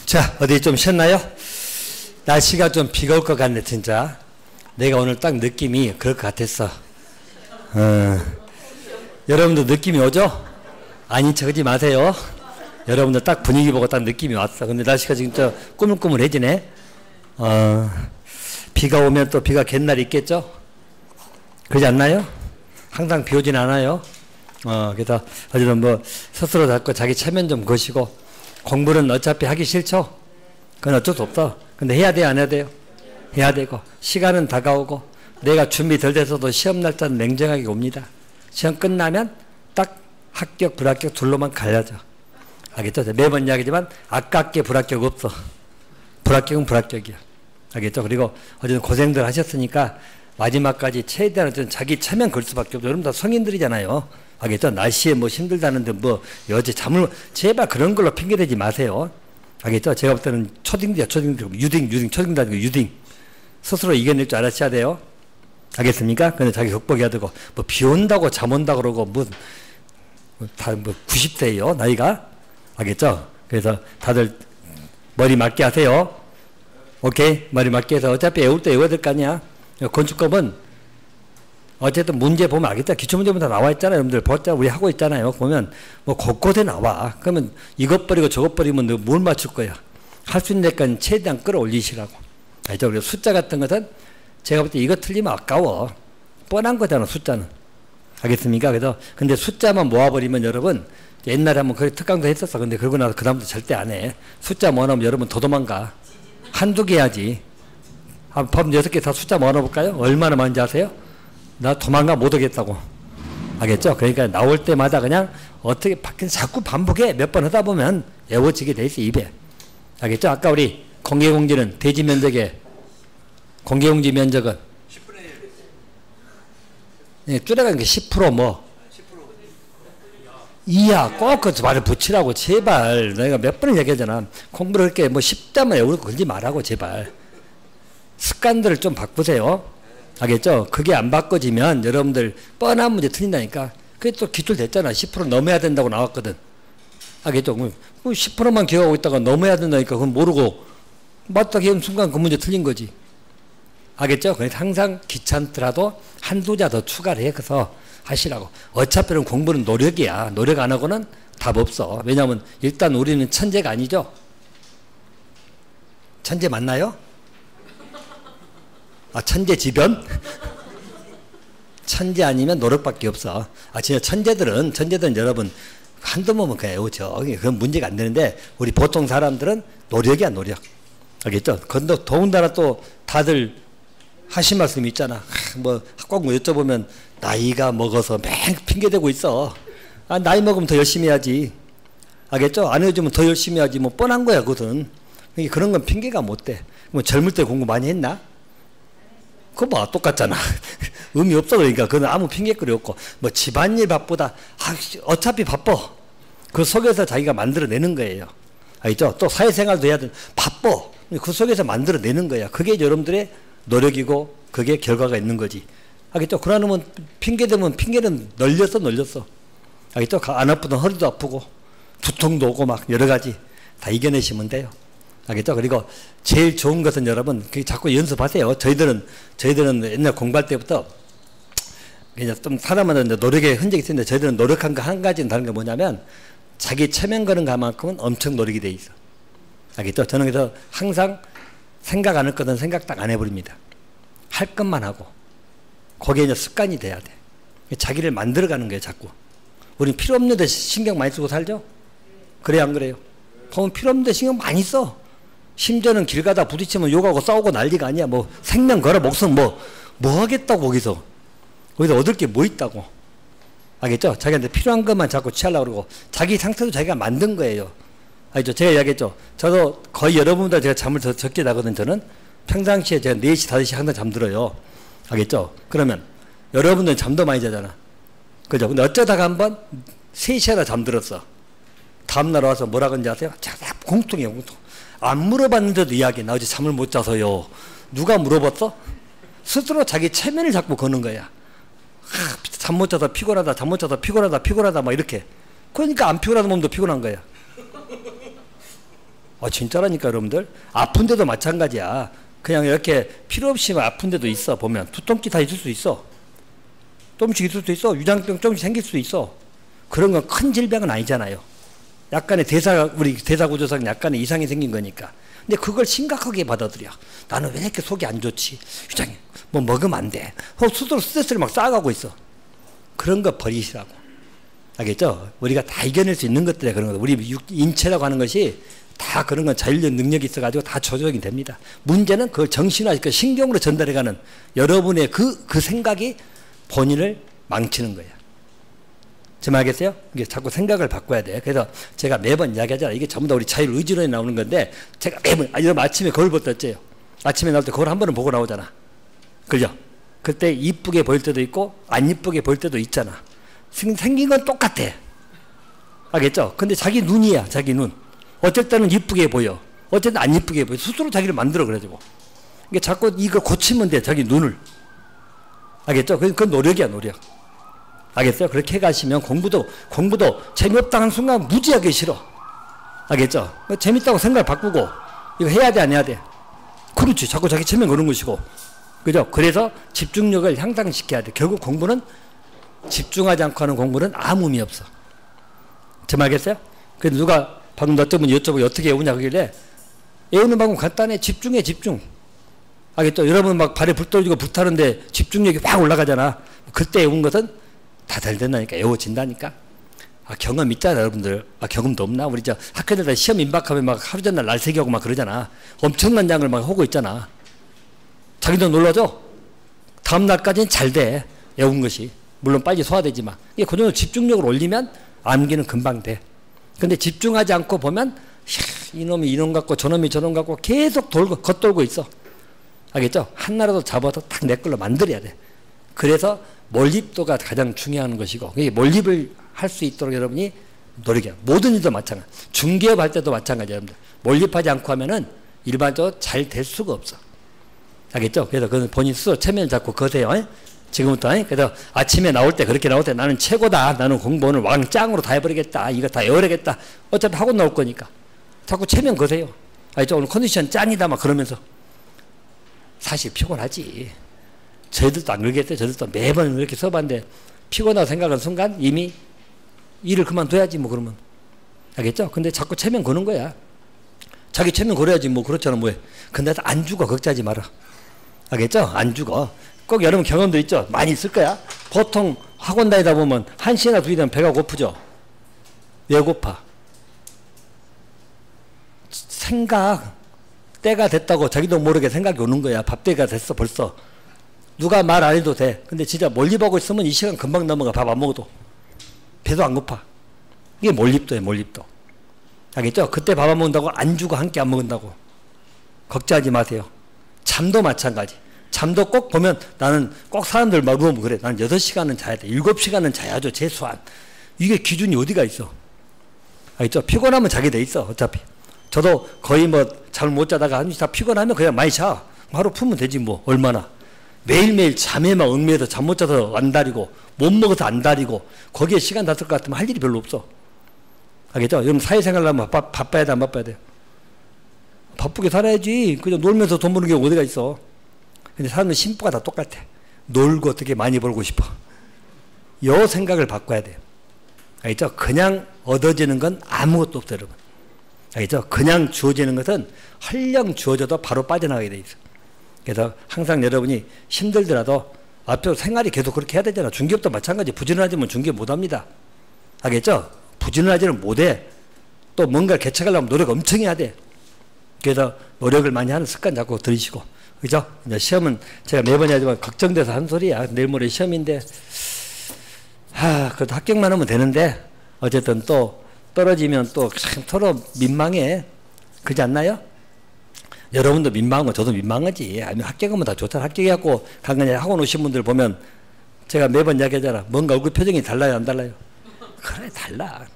자, 어디 좀 쉬었나요? 날씨가 좀 비가 올 것 같네, 진짜. 내가 오늘 딱 느낌이 그럴 것 같았어. 여러분도 느낌이 오죠? 아닌 척 하지 마세요. 여러분들 딱 분위기 보고 딱 느낌이 왔어. 근데 날씨가 지금 저 꾸물꾸물해지네. 비가 오면 또 비가 갠 날이 있겠죠? 그러지 않나요? 항상 비 오진 않아요. 그래서 어쨌든 뭐 스스로 자기 체면 좀 거시고, 공부는 어차피 하기 싫죠? 그건 어쩔 수 없어. 근데 해야 돼요, 안 해야 돼요? 해야 되고, 시간은 다가오고, 내가 준비 덜 돼서도 시험 날짜는 냉정하게 옵니다. 시험 끝나면 딱 합격, 불합격 둘로만 갈라져. 알겠죠? 매번 이야기지만 아깝게 불합격 없어. 불합격은 불합격이야. 알겠죠? 그리고 어쨌든 고생들 하셨으니까 마지막까지 최대한 어쨌든 자기 체면 걸 수밖에 없죠. 여러분 다 성인들이잖아요. 알겠죠? 날씨에 뭐 힘들다는데 뭐 어제 잠을 제발 그런 걸로 핑계대지 마세요. 알겠죠? 제가 볼 때는 초딩들이야, 초딩들. 유딩, 초딩도 아니고 유딩. 스스로 이겨낼 줄 알았어야 돼요. 알겠습니까? 근데 자기 극복해야 되고, 뭐 비 온다고 잠 온다고 그러고, 다 90세예요, 나이가. 알겠죠? 그래서 다들 머리 맞게 하세요. 오케이? 머리 맞게 해서 어차피 외울 때 외워야 될 거 아니야. 건축법은 어쨌든 문제 보면 알겠다. 기출문제부터 다 나와 있잖아요. 여러분들 보자, 우리 하고 있잖아요. 보면 뭐 곳곳에 나와. 그러면 이것 버리고 저것 버리면 너 뭘 맞출 거야? 할 수 있는 데까지 최대한 끌어올리시라고. 알죠? 그리고 숫자 같은 것은 제가 볼 때 이거 틀리면 아까워. 뻔한 거잖아, 숫자는. 알겠습니까? 그래서 근데 숫자만 모아버리면 여러분, 옛날에 한번 그렇게 특강도 했었어. 근데 그러고 나서 그다음부터 절대 안 해. 숫자 모아놓으면 여러분 더 도망가. 한두 개 해야지. 법 6개 다 숫자 모아놓을까요? 얼마나 많은지 아세요? 나 도망가 못 오겠다고. 알겠죠? 그러니까 나올 때마다 그냥 어떻게 자꾸 반복해. 몇 번 하다 보면 외워지게 돼 있어, 입에. 알겠죠? 아까 우리 공개공지는 대지 면적에 공개공지 면적은 10분의 1. 네, 줄여가니까 10% 뭐 10% 이야. 꼭 그 말을 붙이라고 제발. 내가 몇 번을 얘기하잖아. 공부를 그렇게 뭐 10자만 외우고 걸지 말라고 제발. 습관들을 좀 바꾸세요. 알겠죠? 그게 안 바꿔지면 여러분들 뻔한 문제 틀린다니까. 그게 또 기출 됐잖아. 10% 넘어야 된다고 나왔거든. 알겠죠? 10%만 기억하고 있다가 넘어야 된다니까 그건 모르고 맞다 기억 순간 그 문제 틀린 거지. 알겠죠? 그래서 항상 귀찮더라도 한두 자 더 추가를 해서 하시라고. 어차피 공부는 노력이야. 노력 안 하고는 답 없어. 왜냐하면 일단 우리는 천재가 아니죠? 천재 맞나요? 천재지변? 천재 아니면 노력밖에 없어. 진짜 천재들은 여러분 한두 번만 그냥 외우죠. 그건 문제가 안 되는데 우리 보통 사람들은 노력이야, 노력. 알겠죠? 근데 더군다나 또 다들 하신 말씀이 있잖아. 뭐 꼭 여쭤보면 나이가 먹어서 맹 핑계대고 있어. 나이 먹으면 더 열심히 해야지. 알겠죠? 안 해주면 더 열심히 해야지. 뭐 뻔한 거야, 그것은. 그런 건 핑계가 못 돼. 뭐 젊을 때 공부 많이 했나? 그거 봐, 똑같잖아. 의미 없어. 그러니까 그건 아무 핑계거리 없고. 뭐 집안일 바쁘다. 어차피 바빠. 그 속에서 자기가 만들어내는 거예요. 알겠죠? 또 사회생활도 해야 돼. 바빠. 그 속에서 만들어내는 거야. 그게 여러분들의 노력이고 그게 결과가 있는 거지. 알겠죠? 그러면 핑계대면 핑계는 널렸어. 알겠죠? 안 아프던 허리도 아프고 두통도 오고 막 여러 가지 다 이겨내시면 돼요. 알겠죠? 그리고 제일 좋은 것은 여러분 자꾸 연습하세요. 저희들은 옛날 공부할 때부터 그냥 좀 사람마다 노력의 흔적이 있는데 저희들은 노력한 거 한 가지는 다른 게 뭐냐면 자기 체면 거는 것만큼은 엄청 노력이 돼 있어. 알겠죠? 저는 그래서 항상 생각 안 할 거든 생각 딱 안 해버립니다. 할 것만 하고 거기에 이제 습관이 돼야 돼. 자기를 만들어가는 거예요, 자꾸. 우린 필요 없는 데 신경 많이 쓰고 살죠? 그래요, 안 그래요? 보면 필요 없는 데 신경 많이 써. 심지어는 길 가다 부딪히면 욕하고 싸우고 난리가 아니야. 뭐 생명 걸어 목숨 뭐 하겠다고 거기서 얻을 게 뭐 있다고. 알겠죠? 자기한테 필요한 것만 자꾸 취하려고 그러고 자기 상태도 자기가 만든 거예요. 알죠? 제가 이야기했죠. 저도 거의 여러분보다 제가 잠을 더 적게 자거든. 저는 평상시에 제가 4시, 5시 항상 잠들어요. 알겠죠? 그러면 여러분들은 잠도 많이 자잖아. 그죠? 근데 어쩌다가 한번 3시 하다 잠들었어. 다음날 와서 뭐라 그런지 아세요? 공통이에요, 공통. 안 물어봤는데도 이야기. 나 어제 잠을 못 자서요. 누가 물어봤어? 스스로 자기 체면을 자꾸 거는 거야. 잠 못 자서 피곤하다, 잠 못 자서 피곤하다 막 이렇게. 그러니까 안 피곤하던 몸도 피곤한 거야. 진짜라니까 여러분들. 아픈데도 마찬가지야. 그냥 이렇게 필요 없이 아픈데도 있어. 보면 두통기 다 있을 수 있어. 조금씩 있을 수도 있어. 유장병 조금씩 생길 수도 있어. 그런 건 큰 질병은 아니잖아요. 약간의 우리 대사구조상 약간의 이상이 생긴 거니까. 근데 그걸 심각하게 받아들여. 나는 왜 이렇게 속이 안 좋지? 유장이 뭐 먹으면 안 돼. 스스로 스트레스를 막 쌓아가고 있어. 그런 거 버리시라고. 알겠죠? 우리가 다 이겨낼 수 있는 것들에 그런 거. 우리 인체라고 하는 것이 다 그런 건 자율적 능력이 있어가지고 다 조정이 됩니다. 문제는 그걸 정신화, 신경으로 전달해가는 여러분의 그 생각이 본인을 망치는 거예요. 지금 알겠어요? 이게 자꾸 생각을 바꿔야 돼. 그래서 제가 매번 이야기하잖아요. 이게 전부 다 우리 자율의지론에 나오는 건데, 제가 매번, 여러분 아침에 거울 볼 때 어째요? 아침에 나올 때 거울 한 번은 보고 나오잖아. 그죠? 그때 이쁘게 보일 때도 있고, 안 이쁘게 보일 때도 있잖아. 생긴 건 똑같아. 알겠죠? 근데 자기 눈이야, 자기 눈. 어쩔 때는 이쁘게 보여. 어쩔 때는 안 이쁘게 보여. 스스로 자기를 만들어, 그래가지고. 이게 자꾸 이거 고치면 돼, 자기 눈을. 알겠죠? 그건 노력이야, 노력. 알겠어요? 그렇게 가시면 공부도 재미없다는 순간 무지하게 싫어. 알겠죠? 재밌다고 생각을 바꾸고, 이거 해야 돼, 안 해야 돼? 그렇지. 자꾸 자기 체면 거는 것이고. 그죠? 그래서 집중력을 향상시켜야 돼. 결국 공부는 집중하지 않고 하는 공부는 아무 의미 없어. 제 말 알겠어요? 그래서 누가 방금 어떤 분이 여쭤보고 어떻게 외우냐 그러길래, 외우는 방법 간단해. 집중해, 집중. 알겠죠? 여러분 막 발에 불 떨어지고 불타는데 집중력이 확 올라가잖아. 그때 외운 것은 다 잘 된다니까. 외워진다니까. 경험 있잖아, 여러분들. 경험도 없나? 우리 학교들 다 시험 임박하면 막 하루 전날 날 새기하고 막 그러잖아. 엄청난 양을 막 하고 있잖아. 자기도 놀라죠? 다음날까지는 잘 돼. 외운 것이. 물론 빨리 소화되지만. 이게 그 정도 집중력을 올리면 암기는 금방 돼. 근데 집중하지 않고 보면, 이놈이 이놈 같고 저놈이 저놈 같고 계속 겉돌고 있어. 알겠죠? 하나라도 잡아서 딱 내 걸로 만들어야 돼. 그래서 몰입도가 가장 중요한 것이고, 몰입을 할 수 있도록 여러분이 노력해요. 모든 일도 마찬가지. 중개업 할 때도 마찬가지, 여러분들. 몰입하지 않고 하면은 일반적으로 잘 될 수가 없어. 알겠죠? 그래서 그건 본인 스스로 체면을 잡고 거세요. 지금부터. 그래서 아침에 나올 때, 그렇게 나올 때 나는 최고다. 나는 공부 오늘 왕짱으로 다 해버리겠다. 이거 다 외워야겠다. 어차피 학원 나올 거니까. 자꾸 체면 거세요. 알겠죠? 오늘 컨디션 짱이다. 막 그러면서. 사실 피곤하지. 저희들도 안 그러겠어요. 저희들도 매번 이렇게 써봤는데 피곤하다고 생각하는 순간 이미 일을 그만둬야지 뭐 그러면. 알겠죠? 근데 자꾸 체면 거는 거야. 자기 체면 걸어야지 뭐 그렇잖아 뭐해. 근데 안 죽어. 걱정하지 마라. 알겠죠? 안 죽어. 꼭 여러분 경험도 있죠? 많이 있을 거야. 보통 학원 다니다 보면 1시나 2시 되면 배가 고프죠? 왜 고파? 때가 됐다고 자기도 모르게 생각이 오는 거야. 밥때가 됐어 벌써. 누가 말 안 해도 돼. 근데 진짜 몰입하고 있으면 이 시간 금방 넘어가. 밥 안 먹어도. 배도 안 고파. 이게 몰입도예요. 몰입도. 알겠죠? 그때 밥 안 먹는다고 안 주고 한 끼 안 먹는다고. 걱정하지 마세요. 잠도 마찬가지. 잠도 꼭 보면 나는 꼭 사람들 막 물어보면 그래. 나는 6시간은 자야 돼. 7시간은 자야죠. 최소한. 이게 기준이 어디가 있어. 알겠죠? 피곤하면 자게 돼 있어. 어차피. 저도 거의 뭐 잠을 못 자다가 한 다 피곤하면 그냥 많이 자. 하루 풀면 되지 뭐. 얼마나. 매일매일 잠에 막 얽매여서 잠 못 자서 안달이고 못 먹어서 안달이고 거기에 시간 다 쓸 것 같으면 할 일이 별로 없어. 알겠죠? 여러분 사회생활 하면 바빠야 돼, 안 바빠야 돼? 바쁘게 살아야지. 그냥 놀면서 돈 버는 게 어디가 있어. 근데 사람은 심보가 다 똑같아. 놀고 어떻게 많이 벌고 싶어. 요 생각을 바꿔야 돼요. 알겠죠? 그냥 얻어지는 건 아무것도 없어요, 여러분. 알겠죠? 그냥 주어지는 것은 헐령 주어져도 바로 빠져나가게 돼 있어. 그래서 항상 여러분이 힘들더라도 앞으로 생활이 계속 그렇게 해야 되잖아. 중개업도 마찬가지. 부지런하지면 중개업 못합니다. 알겠죠? 부지런하지는 못해. 또 뭔가 개척하려면 노력 엄청 해야 돼. 그래서 노력을 많이 하는 습관 잡고 들이시고. 그죠? 이제 시험은 제가 매번 하지만 걱정돼서 한 소리야. 내일 모레 시험인데. 그래도 합격만 하면 되는데 어쨌든 또 떨어지면 또 서로 민망해. 그렇지 않나요? 여러분도 민망하고 저도 민망하지. 아니면 합격하면 다 좋잖아. 합격해갖고 강간에 학원 오신 분들 보면 제가 매번 이야기하잖아. 뭔가 얼굴 표정이 달라요, 안 달라요? 그래, 달라.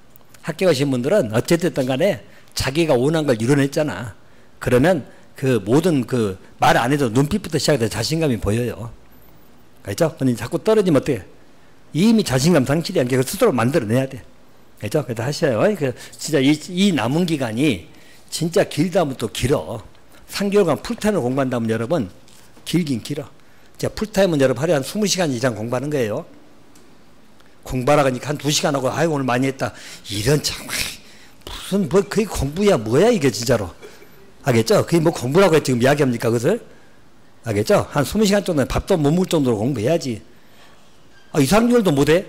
합격하신 분들은 어쨌든 간에 자기가 원한 걸 이뤄냈잖아. 그러면 그 모든 그 말 안 해도 눈빛부터 시작해서 자신감이 보여요. 그렇죠? 근데 자꾸 떨어지면 어떡해? 이미 자신감 상실이 아니라 스스로 만들어내야 돼. 그렇죠? 그래서 하셔요. 진짜 이 남은 기간이 진짜 길다면 또 길어. 3개월간 풀타임을 공부한다면 여러분 길긴 길어. 자, 풀타임은 여러분 하루에 한 20시간 이상 공부하는 거예요. 공부하라고 하니까 한 2시간 하고 아유 오늘 많이 했다. 이런 정말 무슨 뭐 그게 공부야 뭐야 이게 진짜로. 알겠죠? 그게 뭐 공부라고 지금 이야기합니까 그것을? 알겠죠? 한 20시간 정도는 밥도 못 먹을 정도로 공부해야지. 아, 2, 3개월도 못해?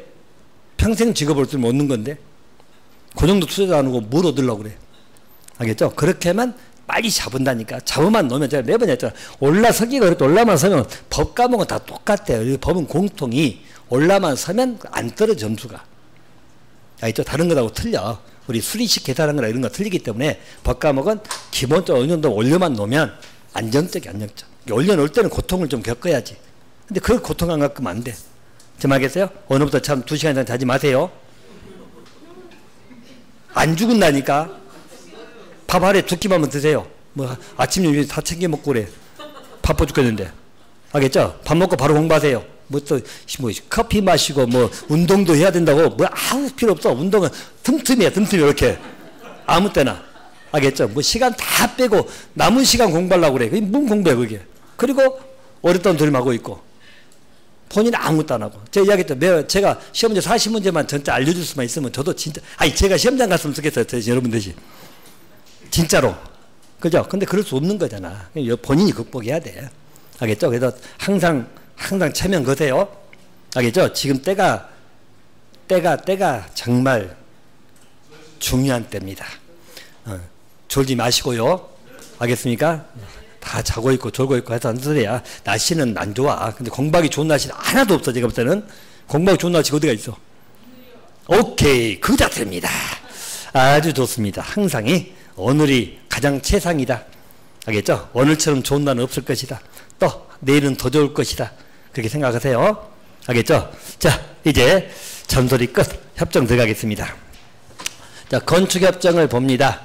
평생 직업을 못 얻는 건데 그 정도 투자도 안 하고 뭘 얻으려고 그래. 알겠죠? 그렇게 하면 빨리 잡은다니까. 잡으만 놓으면 제가 매번 했잖아. 올라서기가 어렵다. 올라만 서면 법 과목은 다 똑같아요. 법은 공통이 올라만 서면 안 떨어져 점수가. 알겠죠? 다른 거하고 틀려. 우리 수리식 계산하는 거나 이런 거 틀리기 때문에 법 과목은 기본적으로 어느 정도 올려만 놓으면 안정적이 안정적. 올려놓을 때는 고통을 좀 겪어야지. 근데 그걸 고통 안 겪으면 안 돼. 좀 알겠어요? 오늘부터 참 2시간 이상 자지 마세요. 안 죽은다니까. 밥 하루에 2끼만 드세요. 뭐 아침 점심 다 챙겨 먹고 그래. 바빠 죽겠는데. 알겠죠? 밥 먹고 바로 공부하세요. 뭐 또 뭐 커피 마시고 뭐 운동도 해야 된다고 뭐 아무 필요 없어. 운동은 틈틈이야 틈틈이 이렇게 아무 때나. 알겠죠? 뭐 시간 다 빼고 남은 시간 공부하려고 그래. 그게 뭔 공부야 그게. 그리고 어렵다는 소리 하고 있고 본인 아무것도 안 하고. 제가 이야기했죠. 제가 시험문제 40문제만 전체 알려줄 수만 있으면 저도 진짜 아니 제가 시험장 갔으면 좋겠어요. 여러분 대신. 진짜로. 그죠? 근데 그럴 수 없는 거잖아. 본인이 극복해야 돼. 알겠죠? 그래서 항상 체면 거세요. 알겠죠? 지금 때가 정말 중요한 때입니다. 졸지 마시고요. 알겠습니까? 다 자고 있고 졸고 있고 해서 안 소리야. 날씨는 안 좋아. 근데 공부하기 좋은 날씨는 하나도 없어. 제가 볼 때는. 공부하기 좋은 날씨가 어디가 있어? 오케이. 그 자체입니다. 아주 좋습니다. 항상이 오늘이 가장 최상이다. 알겠죠? 오늘처럼 좋은 날은 없을 것이다. 또 내일은 더 좋을 것이다. 그렇게 생각하세요. 알겠죠? 자, 이제 전소리 끝. 협정 들어가겠습니다. 자, 건축협정을 봅니다.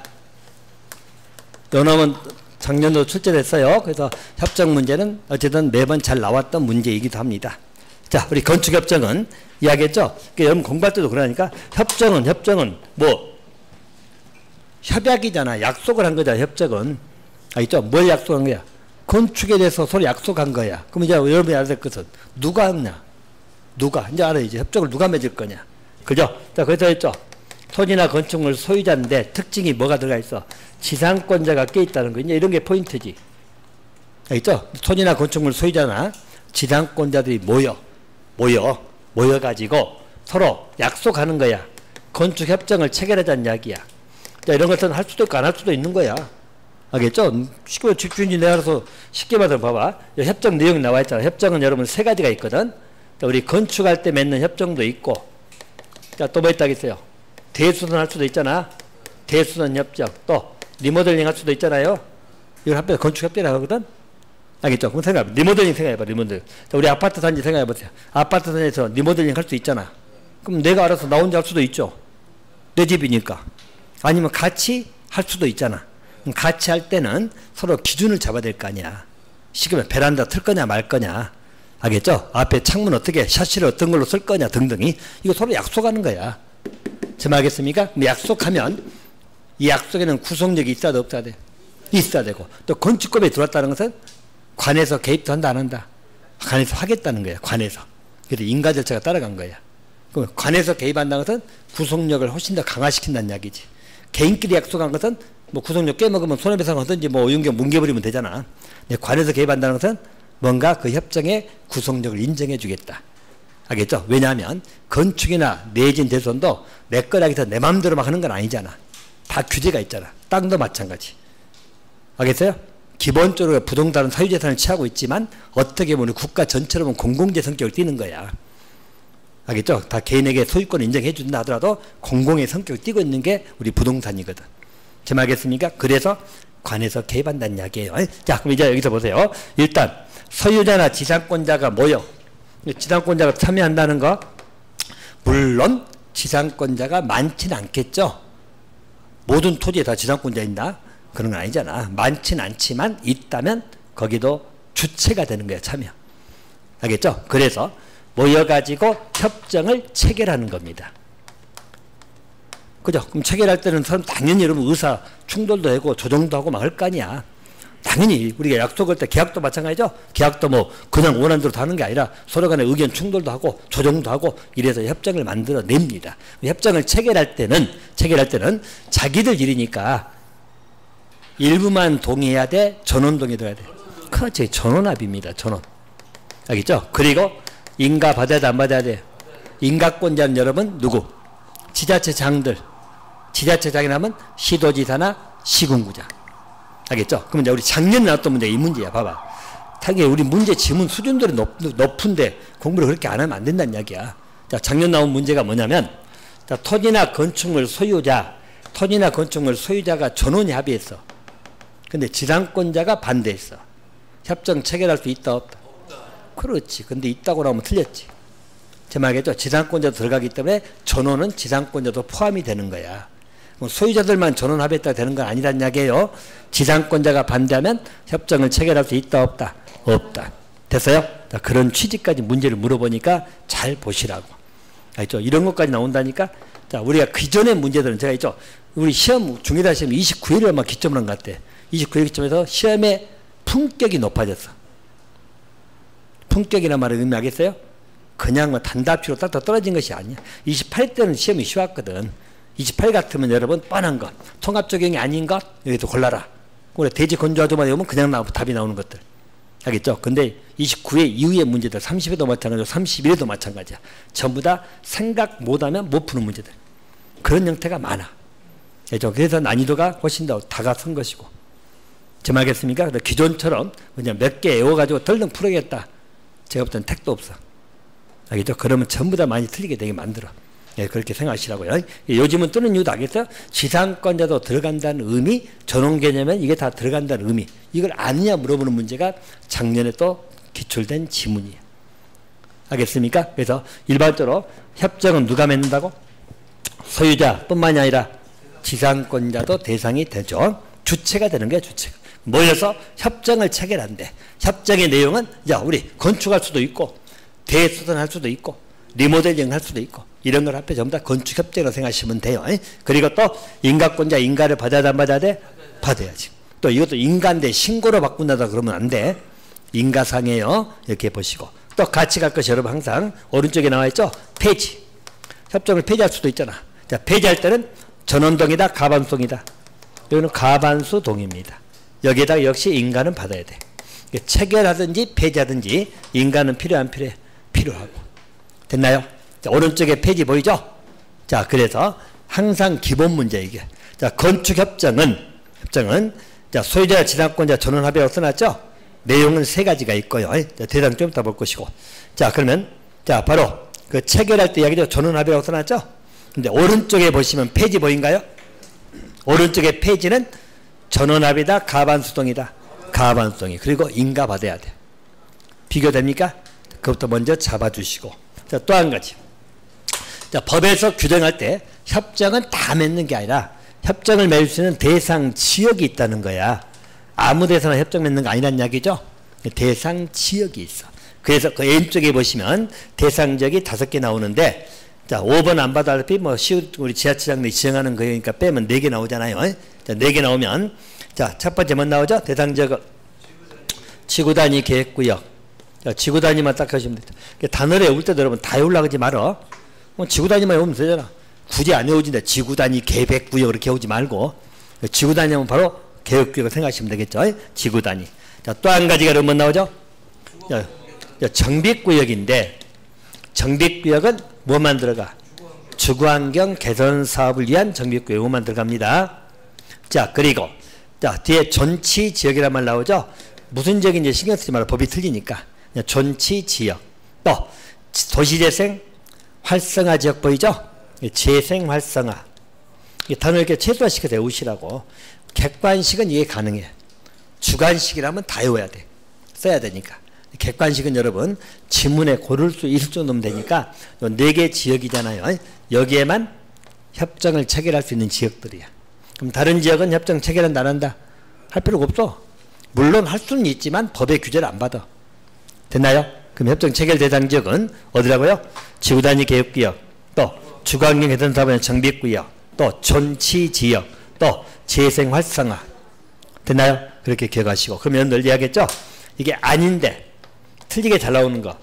요 놈은 작년도 출제됐어요. 그래서 협정 문제는 어쨌든 매번 잘 나왔던 문제이기도 합니다. 자, 우리 건축협정은 이야기했죠? 여러분 공부할 때도 그러니까 협정은 뭐 협약이잖아. 약속을 한 거잖아. 협정은. 알겠죠? 뭘 약속한 거야? 건축에 대해서 서로 약속한 거야. 그럼 이제 여러분이 알아야 될 것은 누가 하느냐? 누가? 이제 알아야지. 협정을 누가 맺을 거냐? 그죠? 자, 그래서 했죠. 토지나 건축물 소유자인데 특징이 뭐가 들어가 있어? 지상권자가 껴있다는 거. 이제 이런 게 포인트지. 알겠죠? 토지나 건축물 소유자나 지상권자들이 모여가지고 서로 약속하는 거야. 건축협정을 체결하자는 이야기야. 자, 이런 것은 할 수도 있고 안 할 수도 있는 거야. 알겠죠? 쉽게 집주인이 내가 알아서 쉽게 말해서 봐봐. 협정 내용이 나와 있잖아. 협정은 여러분 3가지가 있거든. 자, 우리 건축할 때 맺는 협정도 있고, 자, 또 뭐 있다겠어요? 대수선 할 수도 있잖아. 대수선 협정. 또 리모델링 할 수도 있잖아요. 이걸 합해서 건축협정이라고 하거든. 알겠죠? 그럼 생각해봐. 리모델링 생각해봐. 리모델링. 자, 우리 아파트 단지 생각해보세요. 아파트 단지에서 리모델링 할 수 있잖아. 그럼 내가 알아서 나 혼자 할 수도 있죠. 내 집이니까. 아니면 같이 할 수도 있잖아. 같이 할 때는 서로 기준을 잡아야 될 거 아니야. 시끄러면 베란다 틀 거냐 말 거냐. 알겠죠? 앞에 창문 어떻게 샤시를 어떤 걸로 쓸 거냐 등등이 이거 서로 약속하는 거야. 제 말 알겠습니까? 약속하면 이 약속에는 구속력이 있어야 돼 없어야 돼? 있어야 되고 또 건축법에 들어왔다는 것은 관에서 개입도 한다 안 한다? 관에서 하겠다는 거야. 관에서. 그래서 인가 절차가 따라간 거야. 그럼 관에서 개입한다는 것은 구속력을 훨씬 더 강화시킨다는 이야기지. 개인끼리 약속한 것은 뭐 구속력 깨먹으면 손해배상 하든지 뭐 오윤경 뭉개버리면 되잖아. 관에서 개입한다는 것은 뭔가 그 협정의 구속력을 인정해 주겠다. 알겠죠? 왜냐하면 건축이나 내진 대손도 내 거라 해서 내 마음대로 막 하는 건 아니잖아. 다 규제가 있잖아. 땅도 마찬가지. 알겠어요? 기본적으로 부동산은 사유재산을 취하고 있지만 어떻게 보면 국가 전체로 보면 공공재 성격을 띠는 거야. 알겠죠? 다 개인에게 소유권을 인정해 준다 하더라도 공공의 성격을 띠고 있는 게 우리 부동산이거든. 제 말 알겠습니까? 그래서 관에서 개입한다는 이야기예요. 자, 그럼 이제 여기서 보세요. 일단 소유자나 지상권자가 모여. 지상권자가 참여한다는 거 물론 지상권자가 많지는 않겠죠. 모든 토지에 다 지상권자 있나? 그런 건 아니잖아. 많지는 않지만 있다면 거기도 주체가 되는 거야. 참여. 알겠죠? 그래서 모여가지고 협정을 체결하는 겁니다. 그죠? 그럼 체결할 때는 사람 당연히 여러분 의사 충돌도 하고 조정도 하고 막 할 거 아니야. 당연히 우리가 약속할 때 계약도 마찬가지죠. 계약도 뭐 그냥 원하는 대로 하는 게 아니라 서로 간에 의견 충돌도 하고 조정도 하고 이래서 협정을 만들어 냅니다. 협정을 체결할 때는 자기들 일이니까 일부만 동의해야 돼, 전원 동의 들어야 돼. 그렇지, 전원합의입니다. 전원. 알겠죠? 그리고 인가 받아야 돼, 안 받아야 돼? 인가권자는 여러분 누구? 지자체장들. 지자체장이라면 시도지사나 시군구장. 알겠죠? 그러면 이제 우리 작년에 나왔던 문제가 이 문제야. 봐봐. 당연히 우리 문제 지문 수준들이 높은데 공부를 그렇게 안 하면 안 된다는 이야기야. 자, 작년 나온 문제가 뭐냐면, 자, 토지나 건축물 소유자가 전원이 합의했어. 근데 지상권자가 반대했어. 협정 체결할 수 있다, 없다? 그렇지. 근데 있다고 나오면 틀렸지. 제 말이겠죠? 지상권자도 들어가기 때문에 전원은 지상권자도 포함이 되는 거야. 소유자들만 전원 합의했다 되는 건 아니란 이야기예요. 지상권자가 반대하면 협정을 체결할 수 있다, 없다? 없다. 됐어요? 자, 그런 취지까지 문제를 물어보니까 잘 보시라고. 알죠? 이런 것까지 나온다니까. 자, 우리가 기존의 문제들은 제가 있죠. 우리 시험 중개사 시험 29일에만 기점을 한 것 같아. 29일 기점에서 시험의 품격이 높아졌어. 품격이란 말을 의미하겠어요? 그냥 뭐 단답지로 딱 떨어진 것이 아니야. 28일 때는 시험이 쉬웠거든. 28 같으면 여러분 뻔한 것, 통합 적용이 아닌 것, 여기서 골라라. 그래, 대지 건조하조만 외우면 그냥 답이 나오는 것들. 알겠죠? 근데 29회 이후의 문제들, 30회도 마찬가지고 31회도 마찬가지야. 전부 다 생각 못하면 못 푸는 문제들. 그런 형태가 많아. 알죠? 그래서 난이도가 훨씬 더 다가선 것이고. 제 말겠습니까? 기존처럼 그냥 몇 개 외워가지고 덜렁 풀어야겠다. 제가 볼 때는 택도 없어. 알겠죠? 그러면 전부 다 많이 틀리게 되게 만들어. 예, 그렇게 생각하시라고요. 요즘은 뜨는 이유도 알겠어요? 지상권자도 들어간다는 의미, 전원 개념엔 이게 다 들어간다는 의미. 이걸 아느냐 물어보는 문제가 작년에 또 기출된 지문이에요. 알겠습니까? 그래서 일반적으로 협정은 누가 맺는다고? 소유자뿐만이 아니라 지상권자도 대상이 되죠. 주체가 되는 거예요, 주체가. 모여서 협정을 체결한대. 협정의 내용은, 야, 우리 건축할 수도 있고, 대수선할 수도 있고, 리모델링 할 수도 있고, 이런 걸 앞에 전부 다 건축협정으로 생각하시면 돼요. 그리고 또 인가권자 인가를 받아야 돼, 안 받아야 돼? 받아야지. 또 이것도 인가인데 신고로 바꾼다다 그러면 안 돼. 인가상이에요. 이렇게 보시고. 또 같이 갈 것이 여러분 항상 오른쪽에 나와 있죠? 폐지. 협정을 폐지할 수도 있잖아. 자, 폐지할 때는 전원동이다, 가반수동이다. 여기는 가반수 동입니다. 여기에다가 역시 인가는 받아야 돼. 체결하든지 폐지하든지 인가는 필요 안 필요해? 필요하고. 됐나요? 자, 오른쪽에 폐지 보이죠? 자, 그래서 항상 기본 문제 이게. 자, 건축협정은 자, 소유자, 지상권자, 전원합의라고 써놨죠? 내용은 세 가지가 있고요. 자, 대상 좀 이따 볼 것이고. 자, 그러면 자, 바로 그 체결할 때 이야기죠. 전원합의라고 써놨죠? 근데 오른쪽에 보시면 폐지 보인가요? 오른쪽에 폐지는 전원합의다, 가반수동이다. 가반수동이. 그리고 인가 받아야 돼. 비교됩니까? 그것부터 먼저 잡아주시고. 자, 또 한 가지. 자, 법에서 규정할 때 협정은 다 맺는 게 아니라 협정을 맺을 수 있는 대상 지역이 있다는 거야. 아무 데서나 협정 맺는 거 아니란 이야기죠? 대상 지역이 있어. 그래서 그 왼쪽에 보시면 대상 지역이 5개 나오는데, 자, 5번 안 받아달피 뭐 우리 지하철장들이 지정하는 거니까 빼면 4개 나오잖아요. 자, 4개 나오면, 자, 첫 번째 뭐 나오죠? 대상 지역은 지구단위 계획구역. 자, 지구단위만 딱 하시면 돼요. 단어를 외울 때도 여러분 다 외우려고 말어. 지구단위만 외우면 되잖아. 굳이 안 외우진다. 지구단위 계획구역 이렇게 외우지 말고, 지구단위 하면 바로 계획구역을 생각하시면 되겠죠. 지구단위. 자, 또 한 가지가 그러면 나오죠? 정비구역인데, 정비구역은 뭐만 들어가? 주거환경 개선 사업을 위한 정비구역, 이것만 들어갑니다. 자, 그리고, 자, 뒤에 존치지역이란 말 나오죠? 무슨 지역인지 신경 쓰지 말아. 법이 틀리니까. 존치지역. 또, 도시재생 활성화 지역 보이죠? 재생 활성화. 이 단어를 이렇게 최소화시켜서 외우시라고. 객관식은 이해 가능해. 주관식이라면 다 외워야 돼. 써야 되니까. 객관식은 여러분 지문에 고를 수 있을 정도면 되니까 4개 지역이잖아요. 여기에만 협정을 체결할 수 있는 지역들이야. 그럼 다른 지역은 협정 체결한다 안 한다? 할 필요가 없어. 물론 할 수는 있지만 법의 규제를 안 받아. 됐나요? 그럼 협정 체결 대상 지역은 어디라고요? 지구단위 계획구역, 또 주거환경 개선 사업의 정비구역, 또 존치지역, 또 재생활성화. 됐나요? 그렇게 기억하시고. 그러면 늘 이야기했죠? 이게 아닌데 틀리게 잘 나오는 거.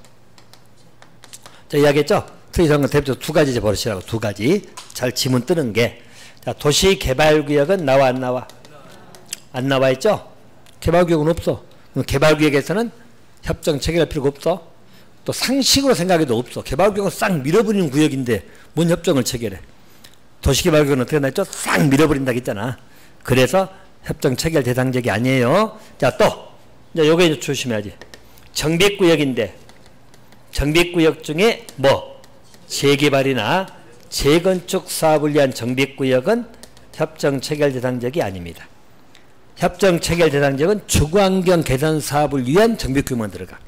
자, 이야기했죠? 틀리게 나오는 거 대표적으로 두 가지 버릇이라고. 두 가지. 잘 지문 뜨는 게. 자, 도시개발구역은 나와 안 나와? 안 나와 있죠? 개발구역은 없어. 개발구역에서는 협정 체결할 필요가 없어. 또 상식으로 생각해도 없어. 개발구역은 싹 밀어버리는 구역인데 뭔 협정을 체결해. 도시개발구역은 어떻게 나있죠? 싹 밀어버린다고 했잖아. 그래서 협정 체결 대상지역이 아니에요. 자, 또 요게 이제 조심해야지. 정비구역인데 정비구역 중에 뭐 재개발이나 재건축 사업을 위한 정비구역은 협정 체결 대상지역이 아닙니다. 협정 체결 대상지역은 주거환경 개선 사업을 위한 정비구역만 들어가.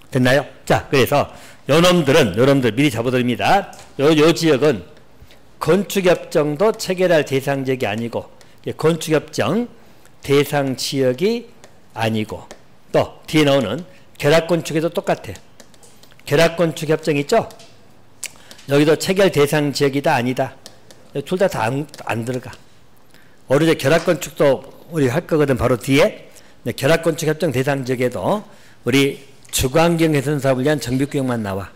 됐나요? 자, 그래서 여러분들 미리 잡아드립니다. 요 지역은 건축협정도 체결할 대상지역이 아니고, 건축협정 대상지역이 아니고, 또 뒤에 나오는 결합건축에도 똑같아. 결합건축협정 있죠? 여기도 체결 대상지역이다 아니다. 둘 다 안 들어가. 오히려 결합건축도 우리 할 거거든. 바로 뒤에 결합건축협정 대상지역에도 우리 주거환경 개선 사업을 위한 정비구역만 나와.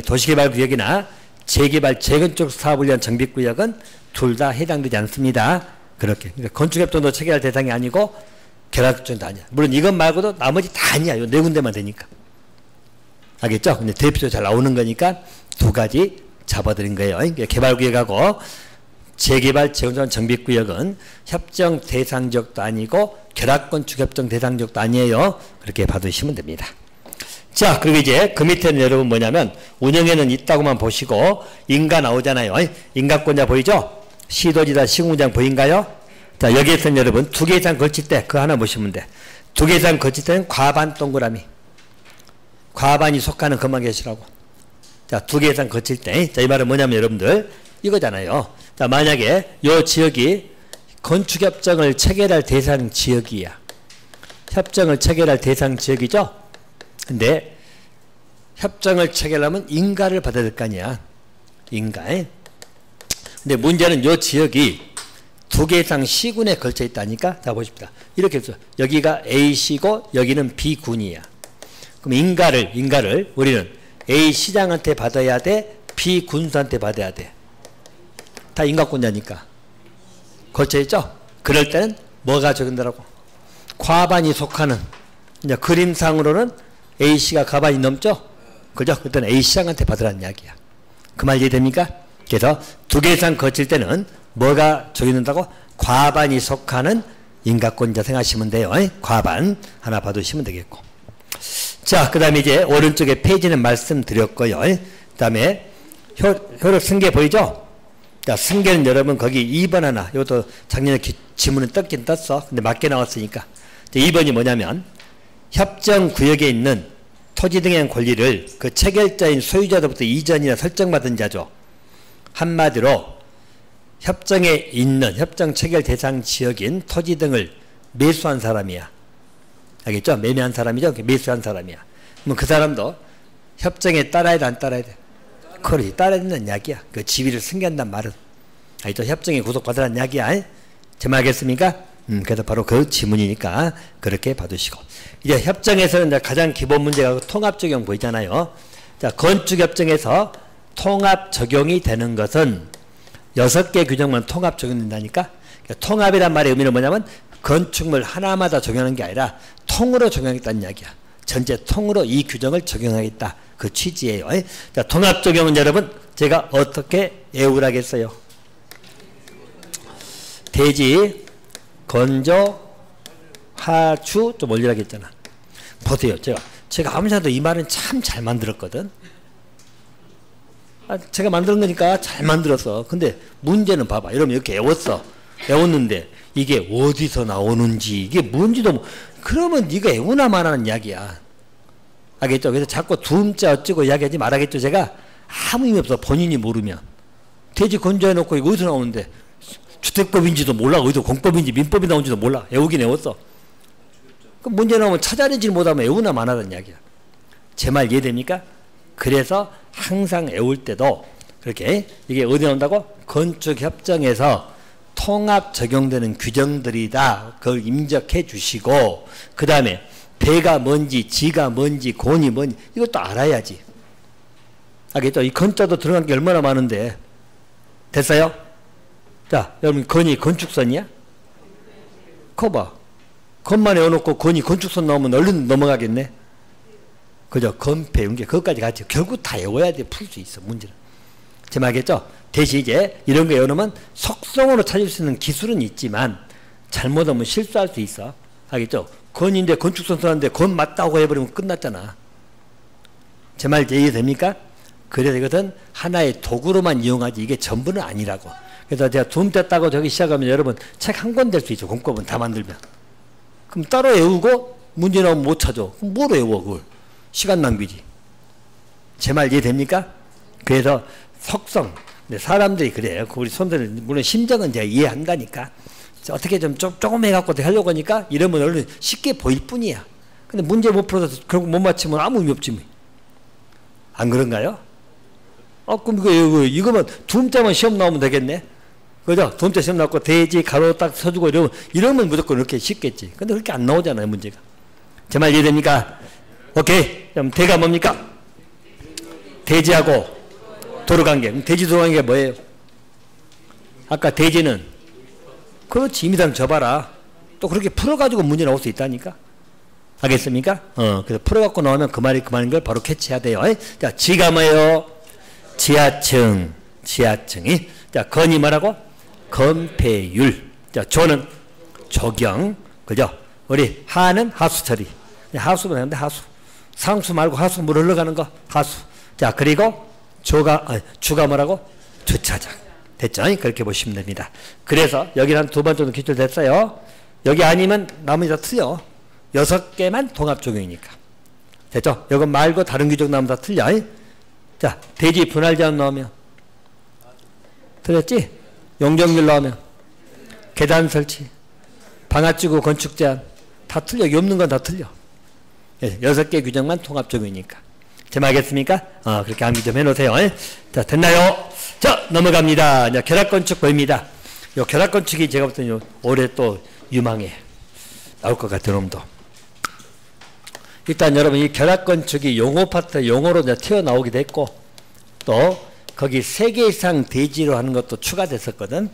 도시개발구역이나 재개발, 재건축 사업을 위한 정비구역은 둘 다 해당되지 않습니다. 그렇게. 그러니까 건축협정도 체결할 대상이 아니고 결합건축도 아니야. 물론 이것 말고도 나머지 다 아니야. 요 네 군데만 되니까. 알겠죠? 근데 대표적으로 잘 나오는 거니까 두 가지 잡아드린 거예요. 개발구역하고 재개발, 재건축, 정비구역은 협정 대상지역도 아니고 결합건축협정 대상지역도 아니에요. 그렇게 봐두시면 됩니다. 자, 그리고 이제 그 밑에는 여러분 뭐냐면 운영에는 있다고만 보시고 인가 나오잖아요. 인가권자 보이죠? 시도지다 시공장 보인가요? 자, 여기에서는 여러분 두 개 이상 걸칠 때 그거 하나 보시면 돼. 두 개 이상 걸칠 때는 과반 동그라미. 과반이 속하는 것만 계시라고. 자, 두 개 이상 거칠 때. 자, 이 말은 뭐냐면 여러분들 이거잖아요. 자, 만약에 요 지역이 건축협정을 체결할 대상 지역이야. 협정을 체결할 대상 지역이죠? 근데 협정을 체결하면 인가를 받아야 될 거 아니야. 인가. 근데 문제는 요 지역이 두 개 이상 시군에 걸쳐 있다니까? 자, 보십시다. 이렇게 해서 여기가 A시고 여기는 B군이야. 그럼 인가를 우리는 A시장한테 받아야 돼? B군수한테 받아야 돼? 다 인가권자니까. 걸쳐있죠? 그럴 때는 뭐가 적용되라고? 과반이 속하는, 이제 그림상으로는 A씨가 과반이 넘죠? 그죠? 그때는 A시장한테 받으라는 이야기야. 그 말 이해됩니까? 그래서 두 개 이상 거칠 때는 뭐가 적용된다고? 과반이 속하는 인가권자 생각하시면 돼요. 과반 하나 봐두시면 되겠고. 자, 그 다음에 이제 오른쪽에 페이지는 말씀드렸고요. 그 다음에 효력 승계 보이죠? 자, 승계는 여러분 거기 2번 하나, 이것도 작년에 지문은 떴긴 떴어. 근데 맞게 나왔으니까. 2번이 뭐냐면 협정구역에 있는 토지 등의 권리를 그 체결자인 소유자로부터 이전이나 설정받은 자죠. 한마디로 협정에 있는 협정 체결 대상 지역인 토지 등을 매수한 사람이야. 알겠죠? 매매한 사람이죠? 매수한 사람이야. 그럼 그 사람도 협정에 따라야 돼, 안 따라야 돼? 그렇지, 따라야 된다는 이야기야. 그 지위를 승계한다는 말은. 알겠죠? 협정에 구속받으라는 이야기야. 제 말 알겠습니까? 그래서 바로 그 지문이니까 그렇게 봐두시고. 이제 협정에서는 이제 가장 기본 문제가 통합 적용 보이잖아요. 자, 건축협정에서 통합 적용이 되는 것은 6개 규정만 통합 적용된다니까? 그러니까 통합이란 말의 의미는 뭐냐면 건축물 하나마다 적용하는 게 아니라 통으로 적용하겠다는 이야기야. 전체 통으로 이 규정을 적용하겠다. 그 취지예요. 자, 통합 적용은 여러분 제가 어떻게 외우라겠어요? 대지, 건조, 하주 좀 올리라겠잖아. 보세요. 제가 아무리 생각해도 이 말은 참 잘 만들었거든. 제가 만든 거니까 잘 만들었어. 근데 문제는 봐봐. 이러면 이렇게 외웠는데 이게 어디서 나오는지 이게 뭔지도 그러면 네가 외우나만 하는 이야기야. 알겠죠? 그래서 자꾸 두음자 어쩌고 이야기하지 말아야겠죠. 제가 아무 의미 없어. 본인이 모르면. 대지 건조해놓고 이거 어디서 나오는데 주택법인지도 몰라. 어디서 공법인지 민법이 나온지도 몰라. 외우긴 외웠어. 그럼 문제 나오면 찾아내지 못하면 외우나만 하는 이야기야. 제 말 이해됩니까? 그래서 항상 외울 때도 그렇게 이게 어디 나온다고? 건축협정에서 통합 적용되는 규정들이다. 그걸 임적해 주시고 그 다음에 배가 뭔지 지가 뭔지 곤이 뭔지 이것도 알아야지. 알겠죠? 이 건자도 들어간 게 얼마나 많은데. 됐어요? 자, 여러분 건이 건축선이야? 그거 봐. 건만 외워놓고 건이 건축선 나오면 얼른 넘어가겠네. 그죠? 건폐, 연계, 그것까지 같이 결국 다 외워야 돼. 풀 수 있어, 문제는. 제 말겠죠? 대신 이제 이런 거 외우면 속성으로 찾을 수 있는 기술은 있지만 잘못하면 실수할 수 있어. 알겠죠? 건인데 건축선 쓰는데 건 맞다고 해버리면 끝났잖아. 제 말 이해됩니까? 그래서 이것은 하나의 도구로만 이용하지 이게 전부는 아니라고. 그래서 제가 둠 뗐다고 저기 시작하면 여러분 책 한 권 될 수 있죠. 공법은 다 만들면. 그럼 따로 외우고 문제 나오면 못 찾아. 그럼 뭘 외워 그걸. 시간 낭비지. 제 말 이해됩니까? 그래서 속성. 사람들이 그래요. 우리 손들 물론 심정은 제가 이해한다니까. 어떻게 좀 조금 해갖고 하려고 하니까 이러면 얼른 쉽게 보일 뿐이야. 근데 문제 못 풀어서 결국 못 맞히면 아무 의미 없지 뭐. 안 그런가요? 그럼 이거만 두음자만 시험 나오면 되겠네. 그죠? 두음자 시험 나왔고 대지 가로 딱 서주고 이러면 무조건 이렇게 쉽겠지. 근데 그렇게 안 나오잖아요 문제가. 제 말 이해됩니까? 오케이. 그럼 대가 뭡니까? 대지하고 도로관계. 그럼 대지 도로관계가 뭐예요? 아까 대지는 그렇지. 임의당 줘봐라. 또 그렇게 풀어가지고 문제 나올 수 있다니까. 알겠습니까? 그래서 풀어갖고 나오면 그 말이 그 말인 걸 바로 캐치해야 돼요. 자, 지가 뭐예요? 지하층. 지하층이. 자, 건이 뭐라고? 건폐율. 자, 조는 조경. 그죠? 우리 하는 하수 처리. 하수면 되는데 하수. 상수 말고 하수 물 흘러가는 거. 하수. 자, 그리고 주가 뭐라고? 주차장. 됐죠? 그렇게 보시면 됩니다. 그래서 여기는 한 2번 정도 기출 됐어요. 여기 아니면 나머지 다 틀려. 6개만 통합 적용이니까. 됐죠? 이거 말고 다른 규정 나오면 다 틀려. 자, 대지 분할 제한 나오면 틀렸지? 용적률 나오면 계단 설치, 방아찌고 건축 제한 다 틀려. 여기 없는 건 다 틀려. 6개 규정만 통합 적용이니까. 제 말 알겠습니까? 그렇게 암기 좀 해놓으세요. 자, 됐나요? 자, 넘어갑니다. 이제 결합건축 보입니다. 요 결합건축이 제가 볼 때는 올해 또 유망해. 나올 것 같은 놈도. 일단 여러분 이 결합건축이 용어 파트 용어로 이제 튀어나오기도 했고 또 거기 3개 이상 대지로 하는 것도 추가됐었거든.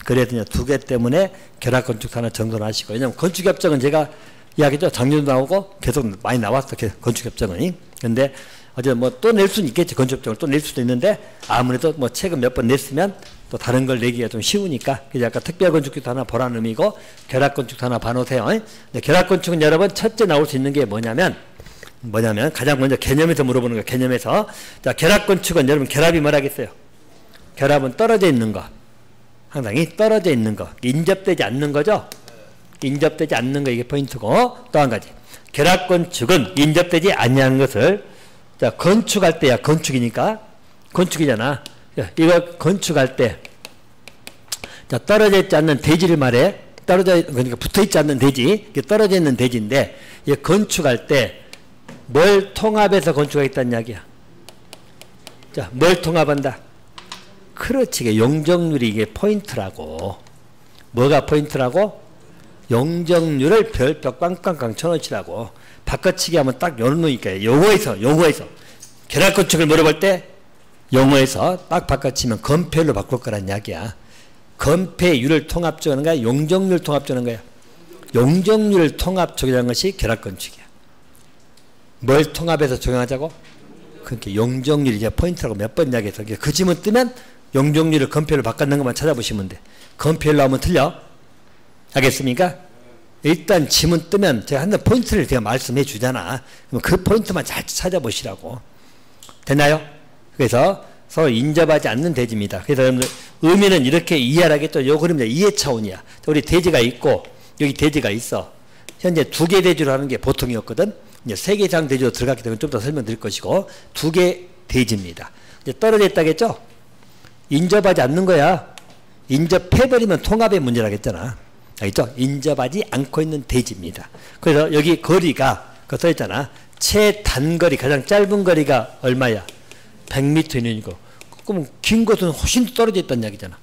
그래도 이제 2개 때문에 결합건축 하나 정돈하시고. 왜냐면 건축협정은 제가 이야기죠. 작년도 나오고 계속 많이 나왔어. 건축협정은. 근데 어제 뭐 또 낼 수는 있겠지. 건축협정을 또 낼 수도 있는데 아무래도 뭐 책은 몇 번 냈으면 또 다른 걸 내기가 좀 쉬우니까. 그래서 아까 특별건축도 하나 보라는 의미고 결합건축도 하나 봐놓으세요. 결합건축은 여러분 첫째 나올 수 있는 게 뭐냐면 가장 먼저 개념에서 물어보는 거예요. 개념에서. 자, 결합건축은 여러분 결합이 뭐라겠어요? 결합은 떨어져 있는 거. 상당히 떨어져 있는 거. 인접되지 않는 거죠? 인접되지 않는 거 이게 포인트고 또 한 가지. 결합건축은 인접되지 않냐는 것을 자, 건축할 때야. 건축이니까. 건축이잖아. 이거 건축할 때 자, 떨어져 있지 않는 대지를 말해. 그러니까 붙어 있지 않는 대지. 이게 떨어져 있는 대지인데 이 건축할 때 뭘 통합해서 건축하겠다는 이야기야. 자, 뭘 통합한다? 그렇지. 용적률이 이게 포인트라고. 뭐가 포인트라고? 용적률을 별벽 꽝꽝꽝 쳐놓으시라고. 바꿔치기 하면 딱 요놈이니까 용어에서 결합건축을 물어볼 때 용어에서 딱 바꿔치면 건폐율로 바꿀 거란 이야기야. 건폐율을 통합 적용하는 거야? 용적률 통합 적용하는 거야? 용적률을 통합 적용하는 것이 결합건축이야. 뭘 통합해서 적용하자고? 그러니까 용적률이 이제 포인트라고 몇 번 이야기해서 그 지문 뜨면 용적률을 건폐율로 바꾸는 것만 찾아보시면 돼. 건폐율 나오면 틀려. 알겠습니까? 일단 지문 뜨면 제가 한번 포인트를 제가 말씀해 주잖아. 그럼 그 포인트만 잘 찾아보시라고. 됐나요? 그래서 서로 인접하지 않는 대지입니다. 그래서 여러분들 의미는 이렇게 이해하겠죠. 요 그림은 이해 차원이야. 우리 대지가 있고 여기 대지가 있어. 현재 2개 대지로 하는 게 보통이었거든. 이제 3개 이상 대지로 들어갔기 때문에 좀 더 설명드릴 것이고 2개 대지입니다. 이제 떨어져 있다겠죠? 인접하지 않는 거야. 인접해버리면 통합의 문제라겠잖아. 알겠죠? 인접하지 않고 있는 대지입니다. 그래서 여기 거리가 그 써있잖아. 최단거리 가장 짧은 거리가 얼마야? 100m 이내이고 그럼 긴 것은 훨씬 떨어져 있다는 이야기잖아.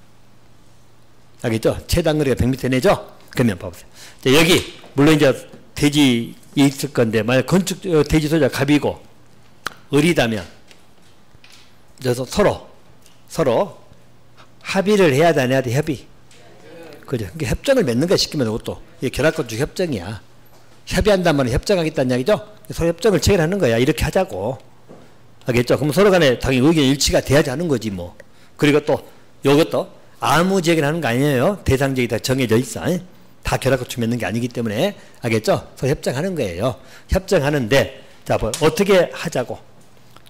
알겠죠? 최단거리가 100m 내죠? 그러면 봐보세요. 자, 여기 물론 이제 대지 있을 건데 만약 건축 대지 소유자 갑이고 을이다면 그래서 서로 합의를 해야 돼, 안 해야 돼? 협의. 그죠? 그러니까 협정을 맺는 거야, 쉽게 말해. 그것도 이게 결합건축 협정이야. 협의한단 말은 협정하겠다는 이야기죠? 서로 협정을 체결하는 거야. 이렇게 하자고. 알겠죠? 그럼 서로 간에 당연히 의견 일치가 돼야지 하는 거지 뭐. 그리고 또 이것도 아무 제기를 하는 거 아니에요. 대상적이 다 정해져 있어. 다 결합건축 맺는 게 아니기 때문에. 알겠죠? 서로 협정하는 거예요. 협정하는데 자, 뭐 어떻게 하자고.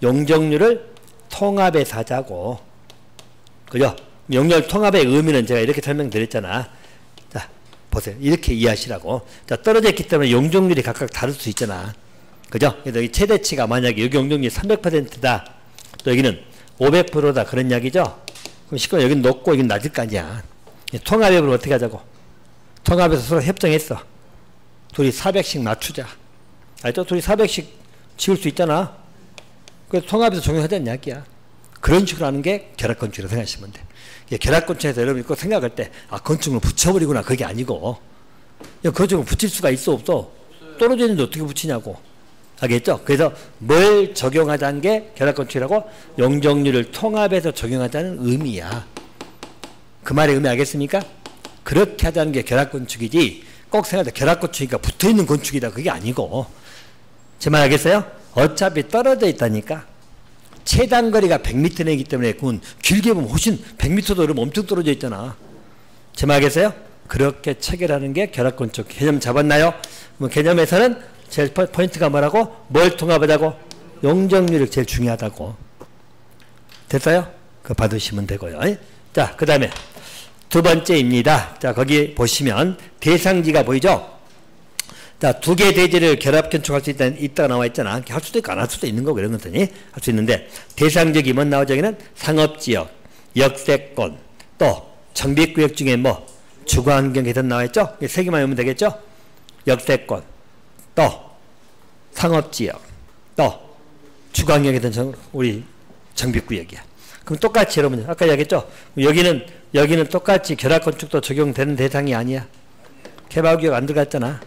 용적률을 통합해서 하자고. 그죠? 용적률 통합의 의미는 제가 이렇게 설명드렸잖아. 자, 보세요. 이렇게 이해하시라고. 자, 떨어져 있기 때문에 용적률이 각각 다를 수 있잖아. 그죠? 그래서 이 최대치가 만약에 여기 용적률이 300%다. 또 여기는 500%다. 그런 이야기죠? 그럼 시끄러워. 여기는 높고 여기는 낮을 거 아니야. 통합협을 어떻게 하자고? 통합해서 서로 협정했어. 둘이 400씩 맞추자. 알죠? 둘이 400씩 지을 수 있잖아. 그래서 통합해서 적용하자는 이야기야. 그런 식으로 하는 게 결합건축이라고 생각하시면 돼. 결합건축에서 여러분이 꼭 생각할 때, 아, 건축을 붙여버리구나. 그게 아니고. 건축을 붙일 수가 있어, 없어? 떨어져 있는데 어떻게 붙이냐고. 알겠죠? 그래서 뭘 적용하자는 게 결합건축이라고 용적률을 통합해서 적용하자는 의미야. 그 말의 의미 알겠습니까? 그렇게 하자는 게 결합건축이지 꼭 생각해. 결합건축이니까 붙어있는 건축이다. 그게 아니고. 제 말 알겠어요? 어차피 떨어져 있다니까. 최단거리가 100m 내기 때문에 그건 길게 보면 훨씬 100m도 그러면 엄청 떨어져 있잖아. 제 말 알겠어요? 그렇게 체결하는 게 결합건축. 개념 잡았나요? 뭐 개념에서는 제일 포인트가 뭐라고? 뭘 통합하자고? 용적률이 제일 중요하다고. 됐어요? 그거 받으시면 되고요. 자, 그 다음에 두 번째입니다. 자, 거기 보시면 대상지가 보이죠? 자, 두 개의 대지를 결합 건축할 수 있다가 나와 있잖아. 할 수도 있고 안 할 수도 있는 거고 이런 것들이 할 수 있는데 대상지역이 뭐 나오죠? 여기는 상업지역, 역세권, 또 정비구역 중에 뭐 주거환경 개선 나와 있죠? 세 개만 외우면 되겠죠? 역세권, 또 상업지역, 또 주거환경 개선 우리 정비구역이야. 그럼 똑같이 여러분 아까 얘기했죠? 여기는 똑같이 결합건축도 적용되는 대상이 아니야. 개발구역 안 들어갔잖아.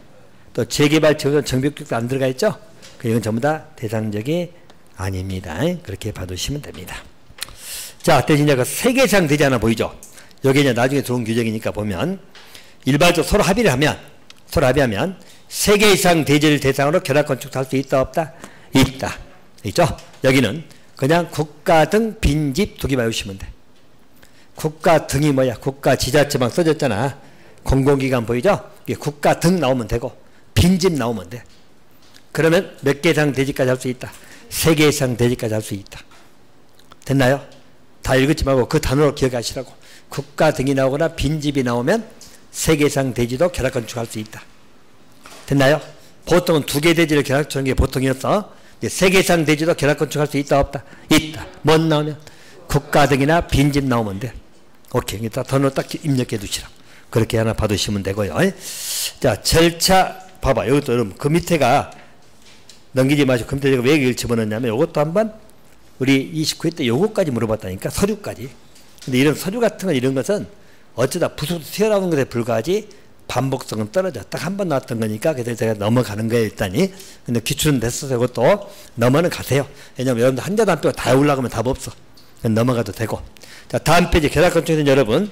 또 재개발 지역은 정비구역도 안 들어가 있죠? 이건 전부 다 대상적이 아닙니다. 그렇게 봐두시면 됩니다. 자, 대신 이제 그 세 개 이상 되지 않아 보이죠? 여기 이제 나중에 들어온 규정이니까 보면 일반적으로 서로 합의하면 세 개 이상 대지를 대상으로 결합건축도 할 수 있다 없다? 있다. 있죠? 여기는 그냥 국가 등 빈집 두 개만 외우시면 돼. 국가 등이 뭐야? 국가 지자체만 써졌잖아. 공공기관 보이죠? 이게 국가 등 나오면 되고 빈집 나오면 돼. 그러면 몇 개 이상 대지까지 할 수 있다? 3개 이상 대지까지 할 수 있다. 됐나요? 다 읽지 말고 그 단어로 기억하시라고. 국가 등이 나오거나 빈집이 나오면 3개 이상 대지도 결합건축할 수 있다. 됐나요? 보통은 2개 대지를 결합건축하는 게 보통이었어. 3개 이상 대지도 결합건축할 수 있다 없다? 있다. 뭐 나오면? 국가 등이나 빈집 나오면 돼. 오케이. 일단 단어 딱 입력해 두시라고. 그렇게 하나 받으시면 되고요. 자, 절차 봐봐. 이것도 여러분 그 밑에가 넘기지 마시고 그 밑에 제가 왜 이걸 집어넣냐면 이것도 한번 우리 29회 때 요거까지 물어봤다니까. 서류까지. 근데 이런 서류 같은 건 이런 것은 어쩌다 부수도 튀어나오는 것에 불과하지 반복성은 떨어져. 딱 한 번 나왔던 거니까 그래서 제가 넘어가는 거예요 일단이. 근데 기출은 됐어서 이것도 넘어는 가세요. 왜냐면 여러분들 한 자도 안 빼고 다 올라가면 답 없어. 넘어가도 되고. 자, 다음 페이지 결합건축에는 여러분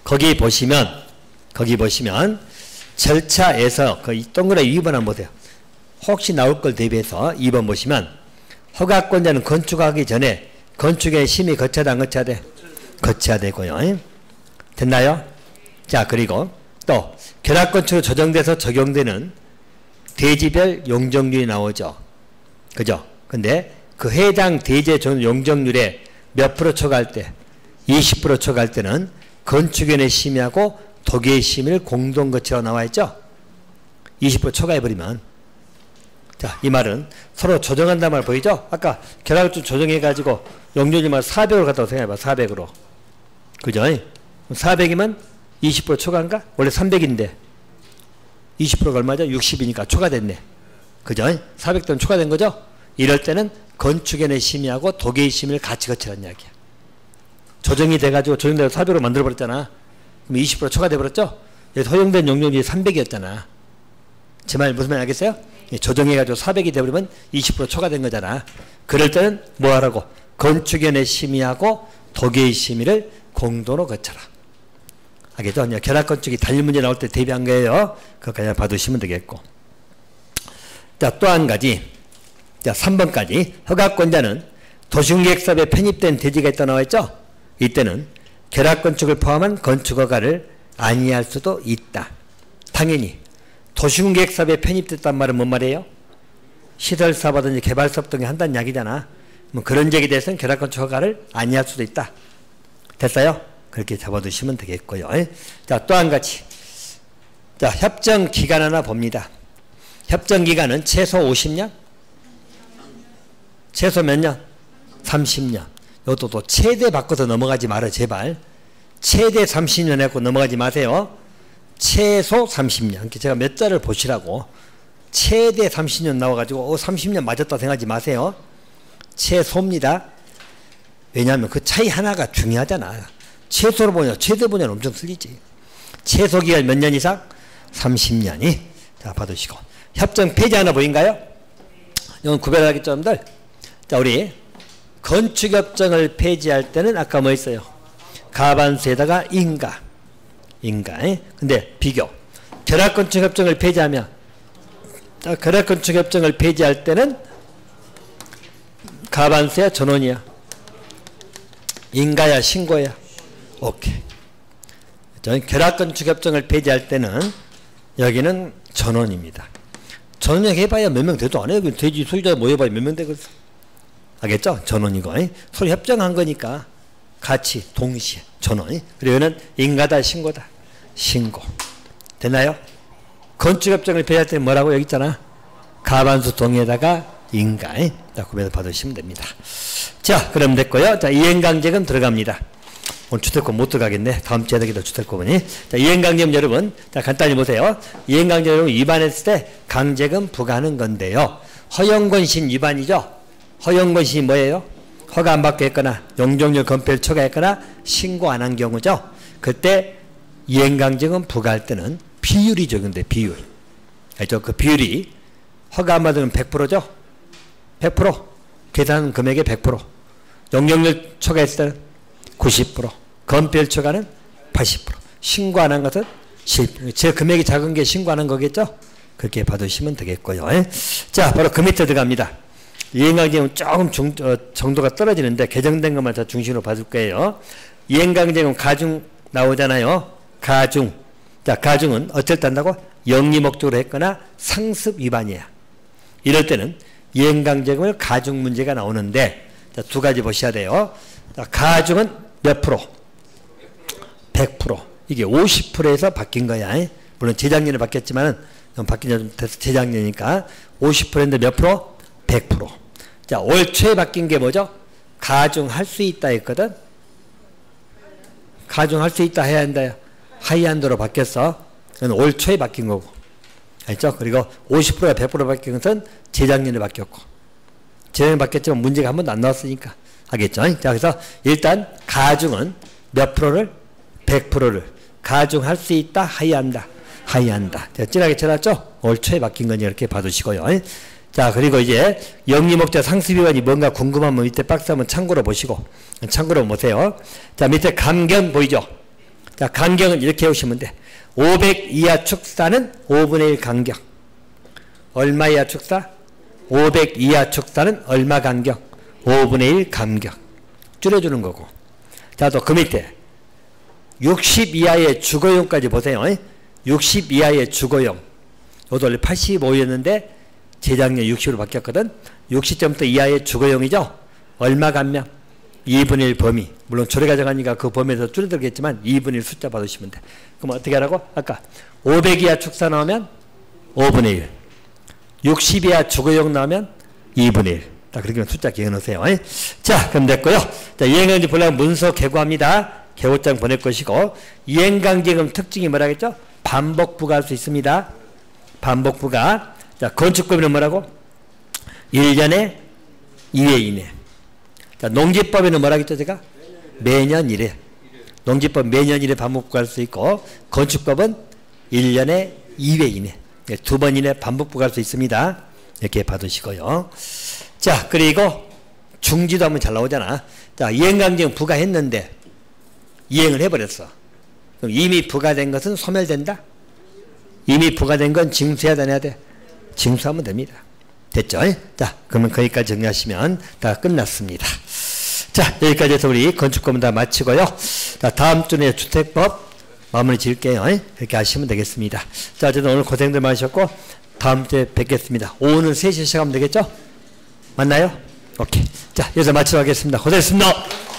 거기 보시면 절차에서 그 동그라미 2번 한번 보세요. 혹시 나올 걸 대비해서 2번 보시면 허가권자는 건축하기 전에 건축의 심의 거쳐야 안 거쳐야 돼? 거쳐야 되고요. 됐나요? 자, 그리고 또 결합건축으로 조정돼서 적용되는 대지별 용적률이 나오죠. 그죠? 근데 그 해당 대지의 용적률에 몇 프로 초과할 때? 20% 초과할 때는 건축위원회 심의하고 도계의 심의를 공동 거치라고 나와 있죠? 20% 초과해버리면. 자, 이 말은 서로 조정한다는 말 보이죠? 아까 결합건축 조정해가지고 용적률만 400으로 갖다가 생각해봐. 400으로. 그죠? 400이면 20% 초과인가? 원래 300인데 20%가 얼마죠? 60이니까 초과됐네. 그죠? 400돈 초과된 거죠? 이럴 때는 건축연의 심의하고 도계의 심의를 같이 거치라는 이야기야. 조정이 돼가지고 조정대로 400으로 만들어버렸잖아. 그럼 20% 초과돼 버렸죠? 허용된 용적률이 300이었잖아. 제 말 무슨 말 알겠어요? 조정해가지고 400이 돼버리면 20% 초과된 거잖아. 그럴 때는 뭐 하라고? 건축연의 심의하고 도계의 심의를 공동으로 거쳐라. 알겠죠? 결합건축이 단일 문제 나올 때 대비한 거예요. 그거 그냥 봐두시면 되겠고. 자, 또 한 가지. 자, 3번까지. 허가권자는 도시계획사업에 편입된 대지가 있다 나와 있죠? 이때는 결합건축을 포함한 건축허가를 아니할 수도 있다. 당연히 도시계획사업에 편입됐단 말은 뭔 말이에요? 시설사업이든지 개발사업 등을 한다는 이야기잖아. 뭐 그런 적에 대해서는 결합건축허가를 아니할 수도 있다. 됐어요? 그렇게 잡아두시면 되겠고요. 자, 또 한 가지. 자, 협정기간 하나 봅니다. 협정기간은 최소 50년? 최소 몇 년? 30년. 이것도 또 최대 바꿔서 넘어가지 말아요, 제발. 최대 30년 해고 넘어가지 마세요. 최소 30년. 제가 몇 자를 보시라고. 최대 30년 나와가지고 30년 맞았다 생각하지 마세요. 최소입니다. 왜냐하면 그 차이 하나가 중요하잖아. 최소로 보냐, 최대 보냐는 엄청 틀리지. 최소 기간 몇 년 이상? 30년이. 자, 받으시고. 협정 폐지 하나 보인가요? 이건 구별하겠죠, 여러분들? 자, 우리 건축협정을 폐지할 때는 아까 뭐 있어요? 가반수에다가 인가. 근데 비교. 결합건축협정을 폐지하면, 자, 결합건축협정을 폐지할 때는 가반수야, 전원이야? 인가야, 신고야? 오케이. 결합건축협정을 폐지할 때는 여기는 전원입니다. 전원 해봐야 몇 명 돼도 안 해요. 돼지 소유자 모여봐야 몇 명 되겠어. 알겠죠? 전원이고. 서로 협정한 거니까 같이 동시에 전원. 그리고 여기는 인가다, 신고다. 신고. 됐나요? 건축협정을 폐지할 때는 뭐라고 여기 있잖아. 가반수 동의에다가 인가. 자, 구별을 받으시면 됩니다. 자, 그럼 됐고요. 자, 이행강제금 들어갑니다. 오늘 주택권 못 들어가겠네. 다음 주에 되기도 주택권이. 자, 이행강제금 여러분, 자, 간단히 보세요. 이행강제금 여러분 위반했을 때 강제금 부과하는 건데요. 허용권신 위반이죠. 허용권신이 뭐예요? 허가 안 받게 했거나 용적률 건폐를 초과했거나 신고 안 한 경우죠. 그때 이행강제금 부과할 때는 비율이 적용돼. 비율. 알죠? 그 비율이 허가 안 받으면 100%죠. 100%. 계산 금액의 100%. 용적률 초과했을 때는 90%. 건폐율 초과는 80%. 신고 안 한 것은 10%. 제 금액이 작은 게 신고 안 한 거겠죠? 그렇게 받으시면 되겠고요. 자, 바로 그 밑에 들어갑니다. 이행강제금은 조금 정도가 떨어지는데 개정된 것만 더 중심으로 봐줄 거예요. 이행강제금 가중 나오잖아요. 가중. 자, 가중은 어쩔 때 한다고? 영리 목적으로 했거나 상습 위반이야. 이럴 때는 이행강제금을 가중 문제가 나오는데, 자, 두 가지 보셔야 돼요. 자, 가중은 몇 프로? 100%. 이게 50%에서 바뀐 거야. 물론 재작년에 바뀌었지만은 바뀐 지 좀 돼서 재작년이니까 50%인데 몇 프로? 100%. 자, 올 초에 바뀐 게 뭐죠? 가중할 수 있다 했거든. 가중할 수 있다 해야 한다. 하이한도로 바뀌었어. 그건 올 초에 바뀐 거고. 알죠? 그리고 50%가 100% 바뀐 것은 재작년에 바뀌었고. 재작년에 바뀌었지만 문제가 한 번도 안 나왔으니까. 알겠죠? 자, 그래서 일단 가중은 몇 프로를? 100%를. 가중할 수 있다, 하이한다. 하이한다. 진하게 쳐놨죠? 올 초에 바뀐 거니 이렇게 봐두시고요. 자, 그리고 이제 영리목적 상습위반이 뭔가 궁금하면 밑에 박스 한번 참고로 보시고, 참고로 보세요. 자, 밑에 감경 보이죠? 자, 감경은 이렇게 해오시면 돼. 500 이하 축사는 5분의 1 감경. 얼마 이하 축사? 500 이하 축사는 얼마 감경? 5분의 1 감경. 줄여주는 거고. 자, 또 그 밑에 60 이하의 주거용까지 보세요. 60 이하의 주거용. 이것도 원래 85였는데 재작년 60으로 바뀌었거든. 60점대 이하의 주거용이죠. 얼마 감면? 2분의 1 범위. 물론 조례 가져가니까 그 범위에서 줄어들겠지만 2분의 1 숫자 받으시면 돼. 그럼 어떻게 하라고? 아까 500 이하 축사 나오면 5분의 1. 60 이하 주거용 나오면 2분의 1. 자, 그렇게 숫자 기억해놓으세요. 자, 그럼 됐고요. 자, 이행강제 보려면 문서 개고합니다. 개고장 보낼 것이고, 이행강제금 특징이 뭐라겠죠? 반복 부과할 수 있습니다. 반복 부과. 자, 건축법인은 뭐라고? 1년에 2회 이내. 자, 농지법에는 뭐라 했죠, 제가? 매년 1회. 농지법 매년 1회 반복부과할 수 있고, 건축법은 1년에 2회 이내. 2번 이내 반복부과할 수 있습니다. 이렇게 받으시고요. 자, 그리고 중지도 하면 잘 나오잖아. 자, 이행강정 부과했는데, 이행을 해버렸어. 그럼 이미 부과된 것은 소멸된다? 이미 부과된 건 징수해야 되냐 돼? 징수하면 됩니다. 됐죠? 자, 그러면 거기까지 정리하시면 다 끝났습니다. 자, 여기까지 해서 우리 건축법은 다 마치고요. 자, 다음 주에 주택법 마무리 지을게요. 이렇게 하시면 되겠습니다. 자, 어쨌든 오늘 고생들 많으셨고, 다음 주에 뵙겠습니다. 오늘 3시에 시작하면 되겠죠? 맞나요? 오케이. 자, 여기서 마치도록 하겠습니다. 고생했습니다.